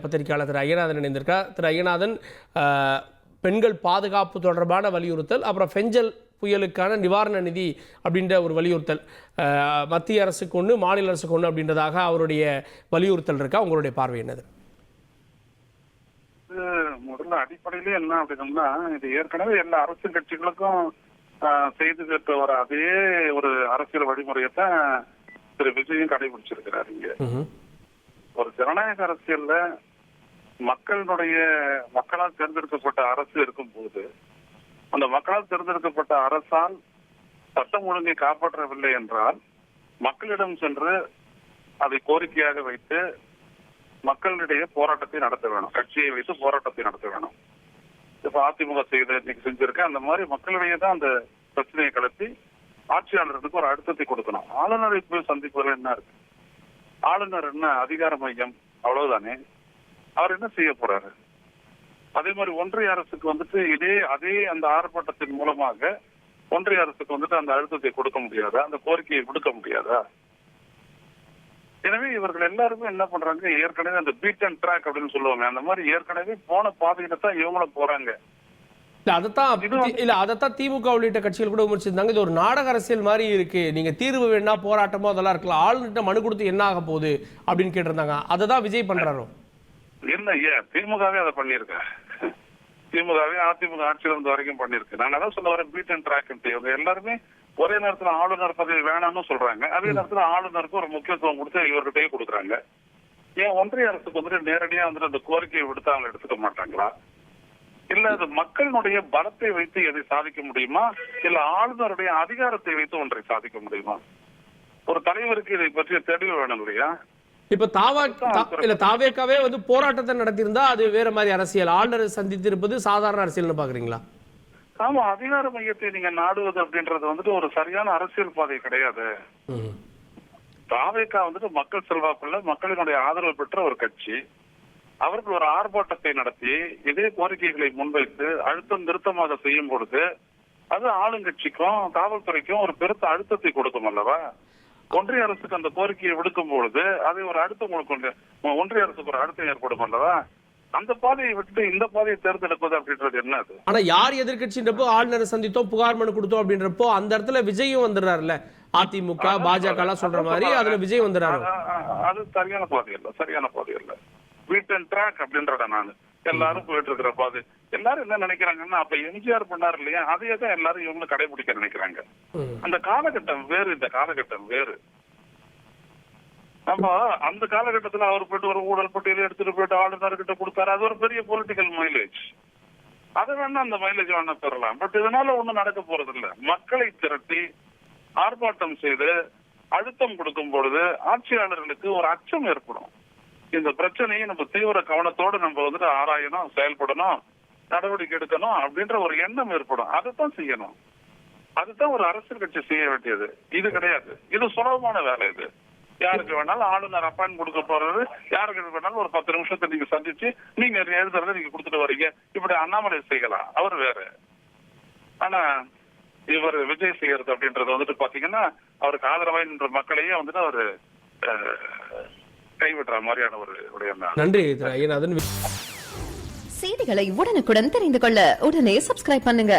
பத்திரிகையாளர் திரு ஐயநாதன் இணைந்திருக்கார். திரு ஐயநாதன், பெண்கள் பாதுகாப்பு தொடர்பான வலியுறுத்தல், அப்புறம் ஃபெஞ்சல் புயலுக்கான நிவாரண நிதி அப்படின்ற ஒரு வலியுறுத்தல் மத்திய அரசுக்கு ஒன்று மாநில அரசுக்கு ஒன்று அப்படின்றதாக அவருடைய வலியுறுத்தல் இருக்கா? உங்களுடைய பார்வை என்னது? முதல்ல அடிப்படையிலே என்ன அப்படின்னா, இது ஏற்கனவே எல்லா அரசியல் கட்சிகளுக்கும் செய்து வர அதே ஒரு அரசியல் வழிமுறையத்தான் திரு விஜயும் கடைபிடிச்சிருக்கிறார். இங்க ஒரு ஜனநாயக அரசியல்ல மக்களால் தேர்ந்தெடுக்கப்பட்ட அரசு இருக்கும் போது, அந்த மக்களால் தேர்ந்தெடுக்கப்பட்ட அரசால் சட்டம் ஒழுங்கை காப்பாற்றவில்லை என்றால் மக்களிடம் சென்று அதை கோரிக்கையாக வைத்து மக்களிடையே போராட்டத்தை நடத்த வேணும், கட்சியை வைத்து போராட்டத்தை நடத்த வேணும். இப்ப அதிமுக இன்னைக்கு செஞ்சிருக்க அந்த மாதிரி மக்களிடையே தான் அந்த பிரச்சனையை கலத்தி ஆட்சியாளர்களுக்கு ஒரு அழுத்தத்தை கொடுக்கணும். ஆளுநரை போய் சந்திப்பதில் என்ன இருக்கு? ஆளுநர் என்ன அதிகார மையம், அவ்வளவுதானே. அவர் என்ன செய்ய போறாரு? அதே மாதிரி ஒன்றிய அரசுக்கு அதே அந்த ஆர்ப்பாட்டத்தின் மூலமாக ஒன்றிய அரசுக்கு அந்த அழுத்தத்தை கொடுக்க முடியாதா? அந்த கோரிக்கையை விடுக்க முடியாதா? எனவே இவர்கள் எல்லாருமே என்ன பண்றாங்க, ஏற்கனவே அந்த பீட் அண்ட் ட்ராக் அப்படின்னு சொல்லுவாங்க, அந்த மாதிரி ஏற்கனவே போன பாதையில தான் இவங்களும் போறாங்க. அதைத்தான் திமுக உள்ளிட்ட கட்சிகள் கூட விமர்சித்தாங்க. இது ஒரு நாடக அரசியல் மாதிரி இருக்கு, நீங்க தீர்வு வேணா போராட்டமோ அதெல்லாம் இருக்கலாம், ஆளுநர்கிட்ட மனு கொடுத்து என்ன ஆக போகுது அப்படின்னு கேட்டிருந்தாங்க. அதை தான் விஜய் பண்றாரோ? என்ன திமுகவே அதை பண்ணிருக்க, திமுகவே அதிமுக ஆட்சியில் இருந்த வரைக்கும் பண்ணிருக்கு. நான் அதான் சொல்ல வரேன், பீட் அண்ட் ட்ராக். இவங்க எல்லாருமே ஒரே நேரத்துல ஆளுநர் பதவி வேணாம்னு சொல்றாங்க, அதே நேரத்துல ஆளுநருக்கு ஒரு முக்கியத்துவம் கொடுத்து இவர்கிட்டயே கொடுக்குறாங்க. ஏன் ஒன்றிய அரசுக்கு நேரடியா அந்த கோரிக்கையை விடுத்து அவங்க எடுத்துக்க மாட்டாங்களா? இல்ல அது மக்களுடைய பலத்தை வைத்து எதை சாதிக்க முடியுமா, இல்ல ஆளுநருடைய அதிகாரத்தை வைத்து ஒன்றை சாதிக்க முடியுமா? ஒரு தலைவருக்கு இதை பற்றிய தெளிவு வேணும் இல்லையா? இப்ப தாவேக்காவே போராட்டத்தை நடத்தியிருந்தா அது வேற மாதிரி அரசியல், ஆளுநர் சந்தித்திருப்பது சாதாரண அரசியல்னு பாக்குறீங்களா? ஆமா, அதிகார மையத்தை நீங்க நாடுவது அப்படின்றது ஒரு சரியான அரசியல் பாதை கிடையாது. தாவேக்கா மக்கள் செல்வாக்குள்ள மக்களினுடைய ஆதரவு பெற்ற ஒரு கட்சி. அவர்கள் ஒரு ஆர்ப்பாட்டத்தை நடத்தி இதே கோரிக்கைகளை முன்வைத்து அழுத்தம் திருத்தமாக செய்யும் பொழுது அது ஆளுங்கட்சிக்கும் காவல்துறைக்கும் ஒரு பெருத்த அழுத்தத்தை கொடுக்கும் அல்லவா? ஒன்றிய அரசுக்கு அந்த கோரிக்கையை விடுக்கும் பொழுது அதை ஒரு அழுத்தம் கொடுக்கும், ஒன்றிய அரசுக்கு ஒரு அழுத்தம் ஏற்படும் அல்லவா? அந்த பாதையை விட்டு இந்த பாதையை தேர்ந்தெடுப்பது அப்படின்றது என்ன? அது ஆனா யார் எதிர்கட்சின்றப்போ ஆளுநரை சந்தித்தோம், புகார் மனு கொடுத்தோம் அப்படின்றப்போ அந்த இடத்துல விஜயும் வந்துடுறாருல்ல, அதிமுக பாஜக எல்லாம் சொல்ற மாதிரி அதுல விஜய் வந்துடுறாரு. அது சரியான பாதை இல்ல, சரியான பாதை இல்ல. பீட் அண்ட் ட்ராக் அப்படின்றத நான் எல்லாரும் போயிட்டு இருக்கிற பாதை. எல்லாரும் என்ன நினைக்கிறாங்கன்னா, அப்ப எம்ஜிஆர் பண்ணாரு இல்லையா, அதையே தான் எல்லாரும் இவங்களும் கடைபிடிக்க நினைக்கிறாங்க. அந்த காலகட்டம் வேறு, இந்த காலகட்டம் வேறு. நம்ம அந்த காலகட்டத்துல அவர் போயிட்டு ஒரு ஊழல் பட்டியலை எடுத்துட்டு போயிட்டு ஆளுநர்கிட்ட கொடுத்தாரு, அது ஒரு பெரிய பொலிட்டிக்கல் மைலேஜ். அதை வேணா அந்த மைலேஜ் வேணா பெறலாம். பட் இதனால ஒண்ணும் நடக்க போறது இல்ல. மக்களை திரட்டி ஆர்ப்பாட்டம் செய்து அழுத்தம் கொடுக்கும் பொழுது ஆட்சியாளர்களுக்கு ஒரு அச்சம் ஏற்படும். இந்த பிரச்சனையை நம்ம தீவிர கவனத்தோடு நம்ம ஆராயணும், செயல்படணும், நடவடிக்கை எடுக்கணும் அப்படின்ற ஒரு எண்ணம் ஏற்படும். அதைத்தான் செய்யணும். அதுதான் ஒரு அரசியல் கட்சி செய்ய வேண்டியது. இது கிடையாது, இது சுலபமான வேலை. இது யாருக்கு வேணாலும் ஆளுநர் அப்பாயின் கொடுக்க போறது, யாருக்கு வேணாலும் ஒரு 10 நிமிஷத்தை நீங்க சந்திச்சு நீங்க எழுதுறத நீங்க கொடுத்துட்டு வரீங்க. இப்படி அண்ணாமலை செய்யலாம், அவர் வேற. ஆனா இவர் விஜய் செய்யறது அப்படின்றது பாத்தீங்கன்னா அவருக்கு ஆதரவாய் நின்ற மக்களையே அவரு கைவிடுற மாதிரியான ஒரு விடயம். நன்றி ஐயநாதன். செய்திகளை உடனுக்குடன் தெரிந்து கொள்ள உடனே சப்ஸ்கிரைப் பண்ணுங்க.